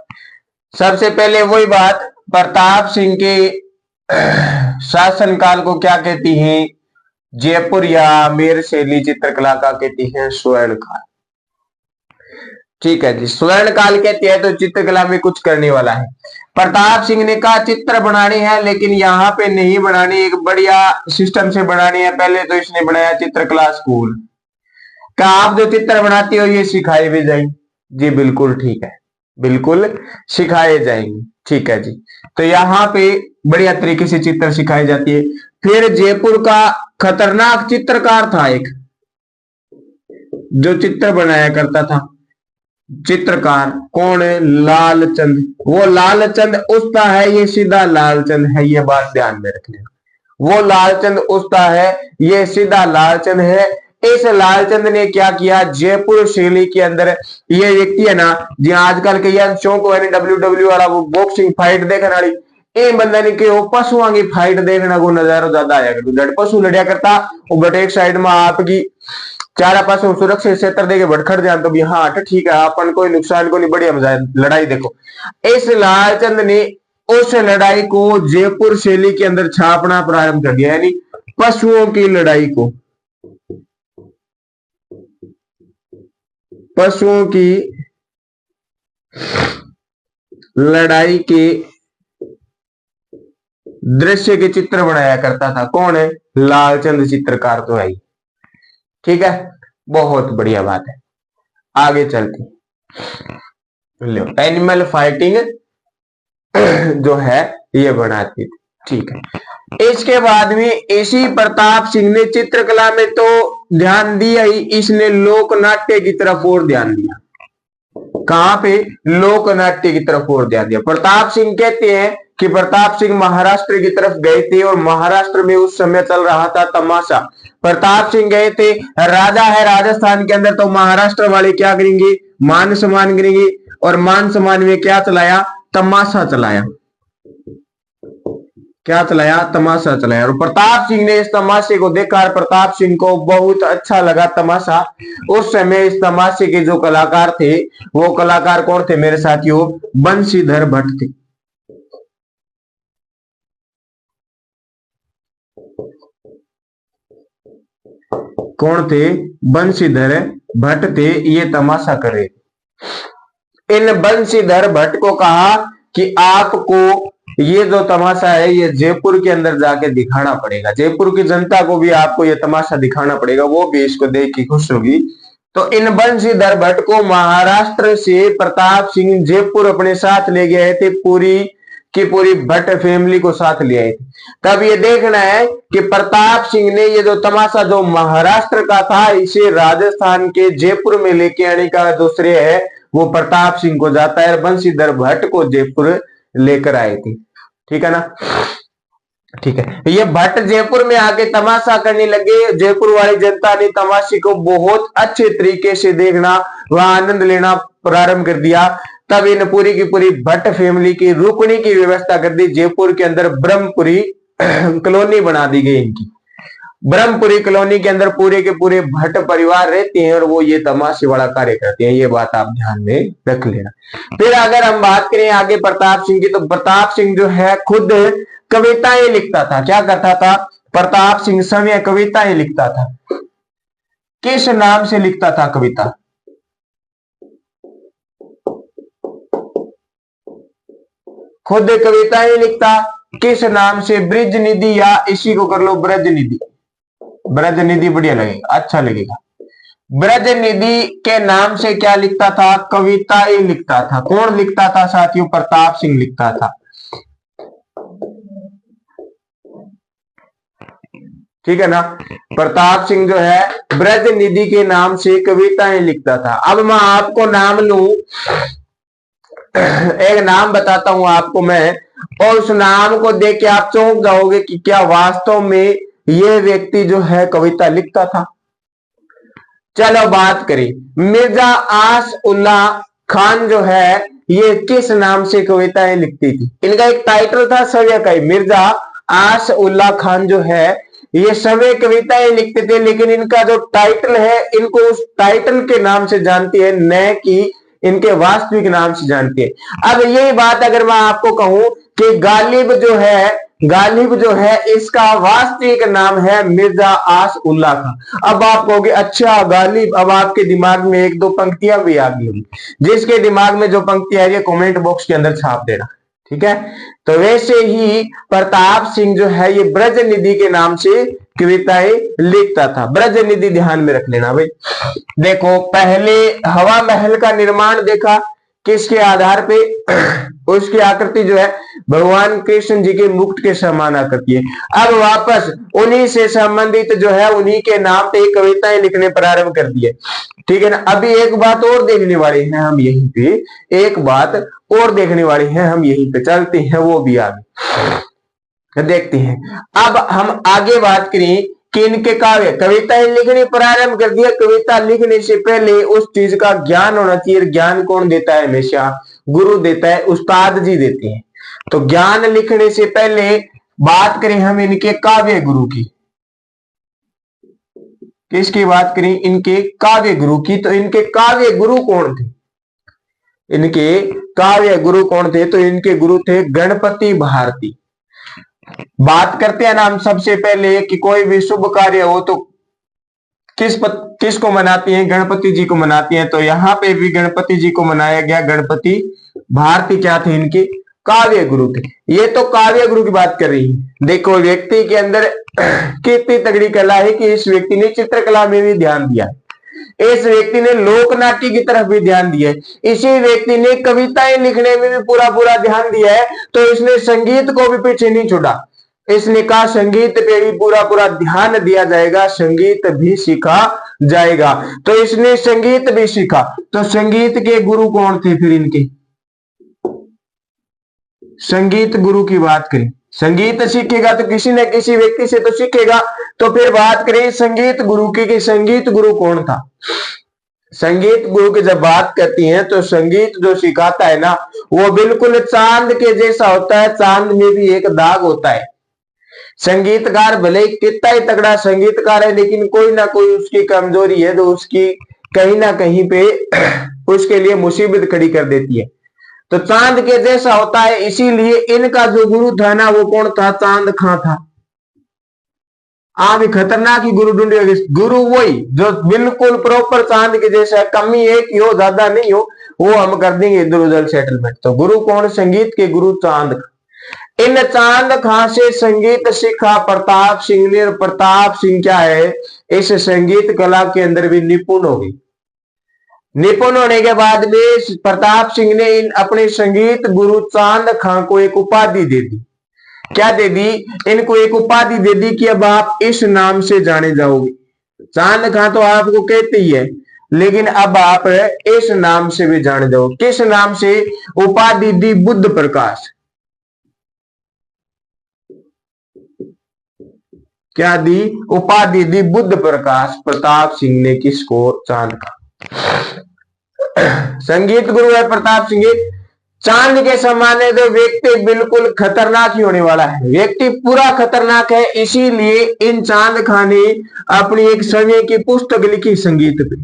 A: सबसे पहले वही बात, प्रताप सिंह के शासनकाल को क्या कहती हैं? जयपुर या आमेर शैली चित्रकला का कहती है स्वर्ण काल। ठीक है जी, स्वर्ण काल कहते हैं तो चित्रकला में कुछ करने वाला है। प्रताप सिंह ने कहा चित्र बनाने हैं, लेकिन यहाँ पे नहीं बनाने, एक बढ़िया सिस्टम से बनाने हैं। पहले तो इसने बनाया चित्रकला स्कूल। क्या आप जो चित्र बनाते हो ये सिखाए भी जाएंगे? जी बिल्कुल ठीक है, बिल्कुल सिखाए जाएंगे। ठीक है जी, तो यहाँ पे बढ़िया तरीके से चित्र सिखाई जाती है। फिर जयपुर का खतरनाक चित्रकार था एक, जो चित्र बनाया करता था। चित्रकार कौन है? लालचंद। वो लालचंद उस्ता है, ये सीधा लालचंद है, ये बात ध्यान में रखना। वो लालचंद उस्ता है, ये सीधा लालचंद है। इस लालचंद ने क्या किया? जयपुर शैली के अंदर, ये व्यक्ति है ना जी आजकल के यार शौक है WWE वाला वो बॉक्सिंग फाइट देखने वाली, ए बंदा ने के पशुओं की फाइट देखने को नजारा ज्यादा आया कर। पशु लड़िया करता वो बट एक साइड में आपकी चारा पास सुरक्षित क्षेत्र देके भटखड़ जाए तो भी हाँ ठीक है, अपन कोई नुकसान को नहीं, बढ़िया मजा है लड़ाई देखो। इस लालचंद ने उस लड़ाई को जयपुर शैली के अंदर छापना प्रारंभ कर दिया, यानी पशुओं की लड़ाई को, पशुओं की लड़ाई के दृश्य के चित्र बनाया करता था। कौन है? लालचंद चित्रकार तो है। ठीक है, बहुत बढ़िया बात है। आगे चलते लो, एनिमल फाइटिंग जो है ये बनाती थी। ठीक है, इसके बाद में इसी प्रताप सिंह ने चित्रकला में तो ध्यान दिया ही, इसने लोक नाट्य की तरफ और ध्यान दिया। कहां पे? लोक नाट्य की तरफ और ध्यान दिया। प्रताप सिंह कहते हैं कि प्रताप सिंह महाराष्ट्र की तरफ गए थे और महाराष्ट्र में उस समय चल रहा था तमाशा। प्रताप सिंह गए थे, राजा है राजस्थान के अंदर, तो महाराष्ट्र वाले क्या करेंगे? मान सम्मान करेंगे, और मान सम्मान में क्या चलाया? तमाशा चलाया। क्या चलाया? तमाशा चलाया। और प्रताप सिंह ने इस तमाशे को देखा, प्रताप सिंह को बहुत अच्छा लगा तमाशा। उस समय इस तमाशे के जो कलाकार थे वो कलाकार कौन थे मेरे साथियों? बंशीधर भट्ट थे। कौन थे? बंशीधर भट्ट थे, ये तमाशा करे। इन बंशीधर भट्ट को कहा कि आपको ये जो तमाशा है ये जयपुर के अंदर जाके दिखाना पड़ेगा, जयपुर की जनता को भी आपको ये तमाशा दिखाना पड़ेगा, वो भी इसको देख के खुश होगी। तो इन बंशीधर भट्ट को महाराष्ट्र से प्रताप सिंह जयपुर अपने साथ ले गए थे, पूरी की पूरी भट्ट फैमिली को साथ ले आए थे। तब ये देखना है कि प्रताप सिंह ने ये जो तमाशा जो महाराष्ट्र का था इसे राजस्थान के जयपुर में लेके आने का जो श्रेय है वो प्रताप सिंह को जाता है। बंशीधर भट्ट को जयपुर लेकर आए थे। ठीक है ना? ठीक है, ये भट्ट जयपुर में आके तमाशा करने लगे। जयपुर वाली जनता ने तमाशे को बहुत अच्छे तरीके से देखना व आनंद लेना प्रारंभ कर दिया। तब इन पूरी की पूरी भट्ट फैमिली की रुकने की व्यवस्था कर दी। जयपुर के अंदर ब्रह्मपुरी कॉलोनी बना दी गई इनकी। ब्रह्मपुरी कॉलोनी के अंदर पूरे के पूरे भट्ट परिवार रहते हैं और वो ये तमाशे वाला कार्य करते हैं। ये बात आप ध्यान में रख लेना। फिर अगर हम बात करें आगे प्रताप सिंह की, तो प्रताप सिंह जो है खुद कविताएं लिखता था। क्या करता था? प्रताप सिंह समय कविताएं लिखता था। किस नाम से लिखता था कविता? खुद कविताएं लिखता किस नाम से? ब्रिज निधि, या इसी को कर लो ब्रज निधि। ब्रज निधि बढ़िया लगेगा, अच्छा लगेगा। ब्रज निधि के नाम से क्या लिखता था? कविताएं लिखता था। कौन लिखता था साथियों? प्रताप सिंह लिखता था। ठीक है ना। प्रताप सिंह जो है ब्रज निधि के नाम से कविताएं लिखता था। अब मैं आपको नाम लूं, एक नाम बताता हूं आपको मैं, और उस नाम को देख के आप चौंक जाओगे कि क्या वास्तव में ये व्यक्ति जो है कविता लिखता था। चलो बात करें, मिर्जा आस उल्लाह खान जो है ये किस नाम से कविताएं लिखती थी? इनका एक टाइटल था सव्य कवि। मिर्जा आस उल्लाह खान जो है ये सव्य कविताएं लिखते थे, लेकिन इनका जो टाइटल है, इनको उस टाइटल के नाम से जानती है, न कि इनके वास्तविक नाम से जानती है। अब यही बात अगर मैं आपको कहूं कि गालिब जो है इसका वास्तविक नाम है मिर्जा आस उल्लाह खान। अब आप कहोगे अच्छा गालिब, अब आपके दिमाग में एक दो पंक्तियां भी आ गई होंगी। जिसके दिमाग में जो पंक्तियां आ रही है कमेंट बॉक्स के अंदर छाप देना, ठीक है। तो वैसे ही प्रताप सिंह जो है ये ब्रज निधि के नाम से कविताएं लिखता था। ब्रज निधि ध्यान में रख लेना भाई। देखो पहले हवा महल का निर्माण देखा, किसके आधार पे? उसकी आकृति जो है भगवान कृष्ण जी के मुकुट के समान आकृति है। अब वापस उन्हीं से संबंधित जो है उन्हीं के नाम पे कविताएं लिखने प्रारंभ कर दिए, ठीक है ना। अभी एक बात और देखने वाली है हम यहीं पे, एक बात और देखने वाली है हम यहीं पे, चलते हैं वो भी आगे देखते हैं। अब हम आगे बात करें कि इनके काव्य कविताएं लिखनी प्रारंभ कर दिया। कविता लिखने से पहले उस चीज का ज्ञान होना चाहिए। ज्ञान कौन देता है? हमेशा गुरु देता है, उस्ताद जी देते हैं। तो ज्ञान लिखने से पहले बात करें हम इनके काव्य गुरु की। किसकी बात करें? इनके काव्य गुरु की। तो इनके काव्य गुरु कौन थे? इनके काव्य गुरु कौन थे? तो इनके गुरु थे गणपति भारती। बात करते हैं ना हम सबसे पहले कि कोई भी शुभ कार्य हो तो किसको मनाती हैं? गणपति जी को मनाती हैं। तो यहाँ पे भी गणपति जी को मनाया गया। गणपति भारती क्या थे? इनके काव्य गुरु थे। ये तो काव्य गुरु की बात कर रही है। देखो व्यक्ति के अंदर कितनी तगड़ी कला है कि इस व्यक्ति ने चित्रकला में भी ध्यान दिया, इस व्यक्ति ने लोक नाट्य की तरफ भी ध्यान दिया है, इसी व्यक्ति ने कविताएं लिखने में भी पूरा पूरा ध्यान दिया है। तो इसने संगीत को भी पीछे नहीं छोड़ा। इसने कहा संगीत पे भी पूरा पूरा ध्यान दिया जाएगा, संगीत भी सीखा जाएगा। तो इसने संगीत भी सीखा। तो संगीत के गुरु कौन थे फिर इनके? संगीत गुरु की बात करें, संगीत सीखेगा तो किसी न किसी व्यक्ति से तो सीखेगा। तो फिर बात करें संगीत गुरु की कि संगीत गुरु कौन था? संगीत गुरु की जब बात करती हैं तो संगीत जो सिखाता है ना वो बिल्कुल चांद के जैसा होता है। चांद में भी एक दाग होता है। संगीतकार भले कितना ही तगड़ा संगीतकार है, लेकिन कोई ना कोई उसकी कमजोरी है जो उसकी कहीं ना कहीं पे उसके लिए मुसीबत खड़ी कर देती है। तो चांद के जैसा होता है, इसीलिए इनका जो गुरु था ना वो कौन था? चांद खां था। आप खतरनाक ही गुरु ढूंढिए। गुरु वही जो बिल्कुल प्रॉपर चांद के जैसा है, कमी एक ही हो ज्यादा नहीं हो, वो हम कर देंगे इधर उधर सेटलमेंट। तो गुरु कौन? संगीत के गुरु चांद। इन चांद खां से संगीत सीखा प्रताप सिंह ने। प्रताप सिंह क्या है? इस संगीत कला के अंदर भी निपुण हो गई। निपुण होने के बाद में प्रताप सिंह ने इन अपने संगीत गुरु चांद खां को एक उपाधि दे दी। क्या दे दी? इनको एक उपाधि दे दी कि अब आप इस नाम से जाने जाओगे। चांद खां तो आपको कहते ही है, लेकिन अब आप इस नाम से भी जाने जाओ। किस नाम से? उपाधि दी बुद्ध प्रकाश। क्या दी? उपाधि दी बुद्ध प्रकाश। प्रताप सिंह ने किसको? चांद का। संगीत गुरु है प्रताप सिंह। चांद के समान है। तो व्यक्ति बिल्कुल खतरनाक ही होने वाला है। व्यक्ति पूरा खतरनाक है, इसीलिए इन चांद खां ने अपनी एक समय की पुस्तक लिखी संगीत पे।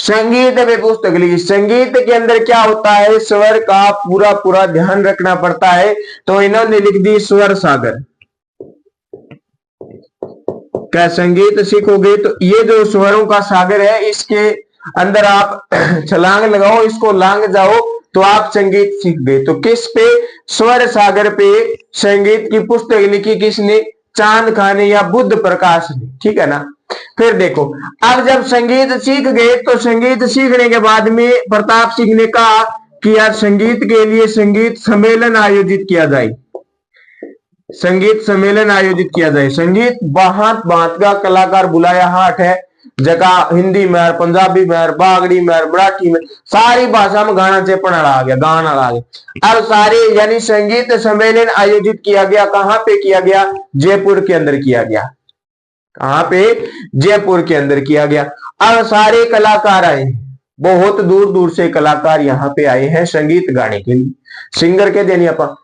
A: संगीत में पुस्तक लिखी। संगीत के अंदर क्या होता है? स्वर का पूरा पूरा ध्यान रखना पड़ता है। तो इन्होंने लिख दी स्वर सागर। क्या संगीत सीखोगे तो ये जो स्वरों का सागर है इसके अंदर आप छलांग लगाओ, इसको लांग जाओ तो आप संगीत सीख गए। तो किस पे? स्वर सागर पे संगीत की पुस्तक लिखी किसने? चांद खाने या बुद्ध प्रकाश ने, ठीक है ना। फिर देखो, अब जब संगीत सीख गए तो संगीत सीखने के बाद में प्रताप सिंह ने कहा कि यार संगीत के लिए संगीत सम्मेलन आयोजित किया जाए, संगीत सम्मेलन आयोजित किया जाए। संगीत भांत भांत का कलाकार बुलाया हाट है, जगह हिंदी में, पंजाबी में, बागड़ी में, मराठी में, सारी भाषा में गाना चेपण आ गया, गाना आ गया। अब सारे यानी संगीत सम्मेलन आयोजित किया गया। कहां पे किया गया? जयपुर के अंदर किया गया। कहां पे? जयपुर के अंदर किया गया। अब सारे कलाकार आए, बहुत दूर दूर से कलाकार यहाँ पे आए हैं संगीत गाने के लिए। सिंगर के देनी आप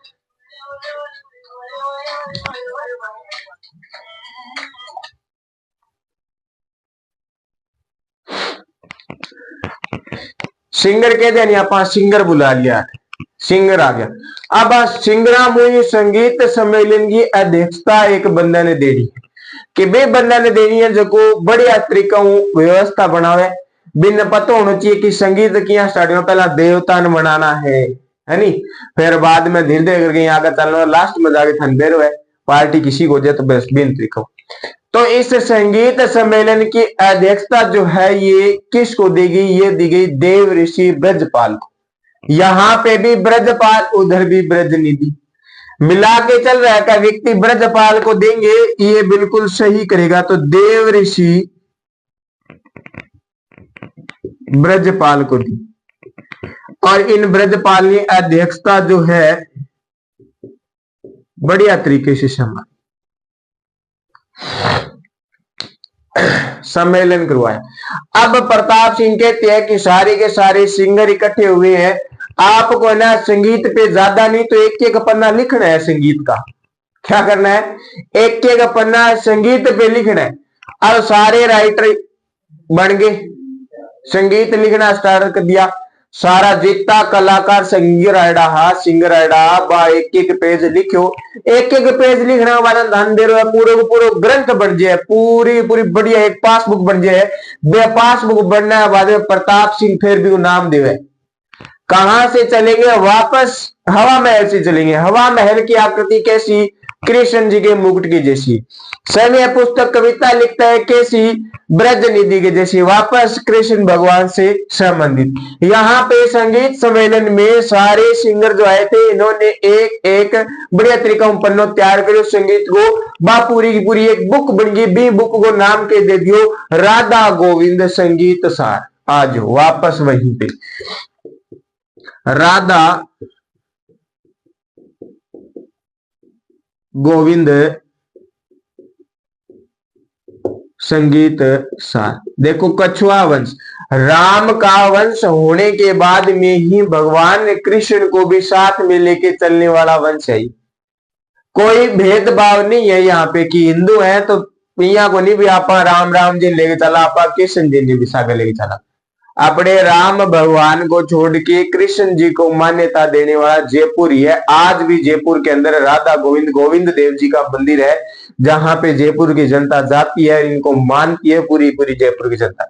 A: सिंगर के देनी आप सिंगर बुला लिया, सिंगर आ गया। अब सिंगरा मुई संगीत सम्मेलन की अध्यक्षता एक बंदा ने दे दी कि बे बंदा ने देनी है जो बढ़िया तरीका व्यवस्था बनावे। बिन पता होना चाहिए कि संगीत किया स्टार्ट में पहला देवता ने बनाना है नी, फिर बाद में धीरे धीरे करके आगे चलना, लास्ट में जाके थन बेरो है पार्टी किसी को जाए तो बस बिन तरीका। तो इस संगीत सम्मेलन की अध्यक्षता जो है ये किसको दी गई? ये दी गई देव ऋषि ब्रजपाल को। यहां पे भी ब्रजपाल, उधर भी ब्रजनिधि, मिला के चल रहा है। का व्यक्ति ब्रजपाल को देंगे ये बिल्कुल सही करेगा। तो देव ऋषि ब्रजपाल को दी, और इन ब्रजपाल ने अध्यक्षता जो है बढ़िया तरीके से संभाली, सम्मेलन करवाया। अब प्रताप सिंह कहते हैं कि सारे के सारे सिंगर इकट्ठे हुए हैं, आपको ना संगीत पे ज्यादा नहीं तो एक एक पन्ना लिखना है संगीत का। क्या करना है? एक एक पन्ना संगीत पे लिखना है। अब सारे राइटर बन गए, संगीत लिखना स्टार्ट कर दिया। सारा जितना कलाकार सिंगर आयडा बा एक एक पेज लिखो। एक एक पेज लिखने के बाद ध्यान दे रहे पूरे को पूरे ग्रंथ बन जाए, पूरी पूरी बढ़िया एक पासबुक बन जाए। बे पासबुक बनने के बाद प्रताप सिंह फिर भी नाम देवे। कहां से चलेंगे? वापस हवा महल से चलेंगे। हवा महल की आकृति कैसी? कृष्ण जी के मुकुट की जैसी। समय पुस्तक कविता लिखता है कैसी? ब्रजनिधि के जैसी, वापस कृष्ण भगवान से संबंधित। यहाँ पे संगीत सम्मेलन में सारे सिंगर जो आए थे इन्होंने एक एक बढ़िया तरीका पन्नों तैयार करो संगीत को, पूरी की पूरी एक बुक बन गई। बी बुक को नाम के दे दियो राधा गोविंद संगीत सार। आज वापस वहीं पे राधा गोविंद संगीत सार। देखो कछुआ वंश, राम का वंश होने के बाद में ही भगवान कृष्ण को भी साथ में लेके चलने वाला वंश है। कोई भेदभाव नहीं है यहाँ पे कि हिंदू है तो पिया को नहीं भी आप राम राम जी लेके चला, आप कृष्ण जी ने भी सागर लेके चला। अपने राम भगवान को छोड़ के कृष्ण जी को मान्यता देने वाला जयपुर ही है। आज भी जयपुर के अंदर राधा गोविंद देव जी का मंदिर है, जहां पे जयपुर की जनता जाती है, इनको मानती है पूरी पूरी जयपुर की जनता।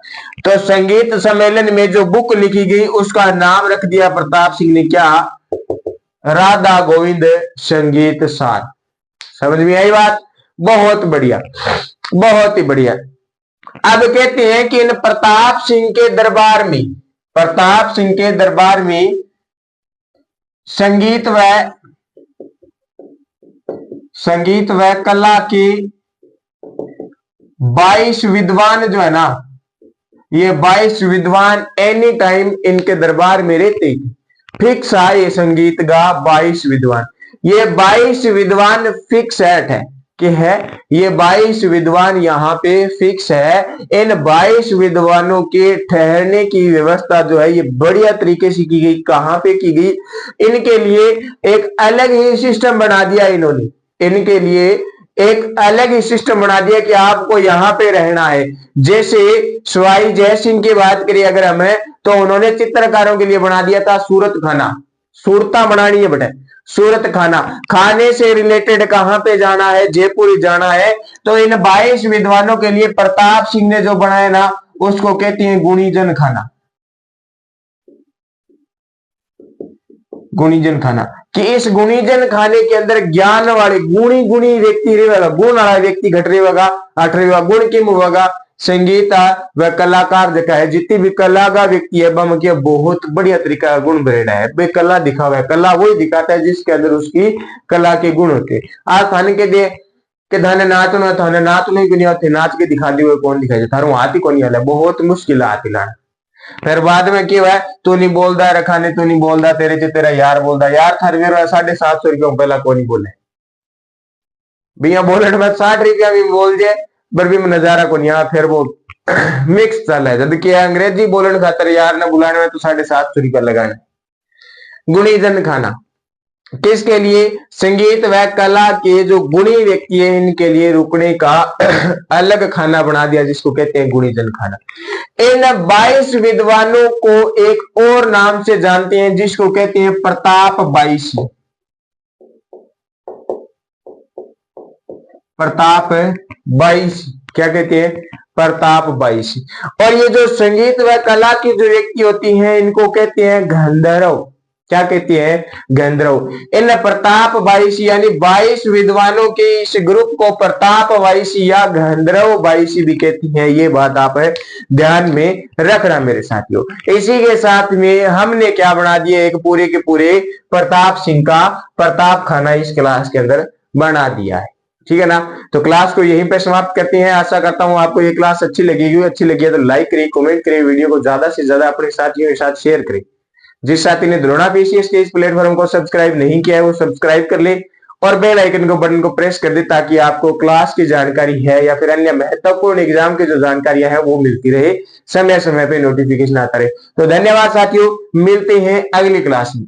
A: तो संगीत सम्मेलन में जो बुक लिखी गई उसका नाम रख दिया प्रताप सिंह ने, क्या? राधा गोविंद संगीत सार। समझ में आई बात? बहुत बढ़िया, बहुत ही बढ़िया। अब कहते हैं कि इन प्रताप सिंह के दरबार में संगीत व कला के 22 विद्वान जो है ना, ये 22 विद्वान एनी टाइम इनके दरबार में रहते। फिक्स है ये संगीत का 22 विद्वान। ये 22 विद्वान फिक्स है कि है, ये 22 विद्वान यहाँ पे फिक्स है। इन 22 विद्वानों के ठहरने की व्यवस्था जो है ये बढ़िया तरीके से की गई। कहां पे की गई? इनके लिए एक अलग ही सिस्टम बना दिया इन्होंने। इनके लिए एक अलग ही सिस्टम बना दिया कि आपको यहाँ पे रहना है। जैसे सवाई जय सिंह की बात करिए अगर हमें, तो उन्होंने चित्रकारों के लिए बना दिया था सूरत खाना, सूरता बनानी है बेटा, सूरत खाना। खाने से रिलेटेड कहां पे जाना है? जयपुर ही जाना है। तो इन 22 विद्वानों के लिए प्रताप सिंह ने जो बनाया ना उसको कहते हैं गुणीजन खाना। गुणीजन खाना कि इस गुणीजन खाने के अंदर ज्ञान वाले गुणी गुणी व्यक्ति रहेगा, गुण वाला व्यक्ति घट रहेगा, अठ रहेगा, गुण किम होगा संगीत व कलाकार देखा है, जितनी भी कला का व्यक्ति है बम के बहुत बढ़िया तरीका का गुण भरेड़ा है, बे कला दिखावा है, कला वही दिखाता है जिसके अंदर उसकी कला के गुण होते। आज थाने के दे के धाने नाच ना थाने नाच नहीं दुनिया थे नाच के दिखा दी हुए कौन दिखाई थारू हाथ ही कौन आला बहुत मुश्किल हाथ हिलाना। फिर बाद में क्या हुआ तू नहीं बोलता रखा ने तू नहीं बोलता तेरे से तेरा यार बोलता यार थार मेरा 750 रुपया पहला कौन नहीं बोले भैया बोले मैं 60 रुपया भी बोल जाए पर भी नजारा को नहीं फिर वो मिक्स चल है जब कि अंग्रेजी बोलने खातर यार ने बुलाने में तो 750 रुपया लगाने। गुणीजन खाना किसके लिए संगीत व कला के जो गुणी व्यक्ति है इनके लिए रुकने का अलग खाना बना दिया जिसको कहते हैं गुणीजन खाना। इन 22 विद्वानों को एक और नाम से जानते हैं जिसको कहते हैं प्रताप 22। प्रताप 22 क्या कहते हैं प्रताप 22। और ये जो संगीत व कला की जो व्यक्ति होती हैं इनको कहते हैं गंधर्व। क्या कहती है गंधर्व। इन प्रताप 22 यानी 22 विद्वानों के इस ग्रुप को प्रताप 22 या गंधर्व 22 भी कहती हैं। ये बात आप ध्यान में रखना मेरे साथियों। इसी के साथ में हमने क्या बना दिया एक पूरे के पूरे प्रताप सिंह का प्रताप खाना इस क्लास के अंदर बना दिया है। ठीक है ना। तो क्लास को यहीं पे समाप्त करते हैं। आशा करता हूं आपको ये क्लास अच्छी लगेगी। अच्छी लगी है तो लाइक करिए, कमेंट करिए, वीडियो को ज्यादा से ज्यादा अपने साथियों के साथ शेयर करें। जिस साथी ने द्रोणा पीसीएस के इस प्लेटफॉर्म को सब्सक्राइब नहीं किया है वो सब्सक्राइब कर ले और बेल आइकन को बटन को प्रेस कर दे ताकि आपको क्लास की जानकारी है या फिर अन्य महत्वपूर्ण एग्जाम की जो जानकारियां है वो मिलती रहे, समय समय पे नोटिफिकेशन आता रहे। तो धन्यवाद साथियों, मिलते हैं अगली क्लास में।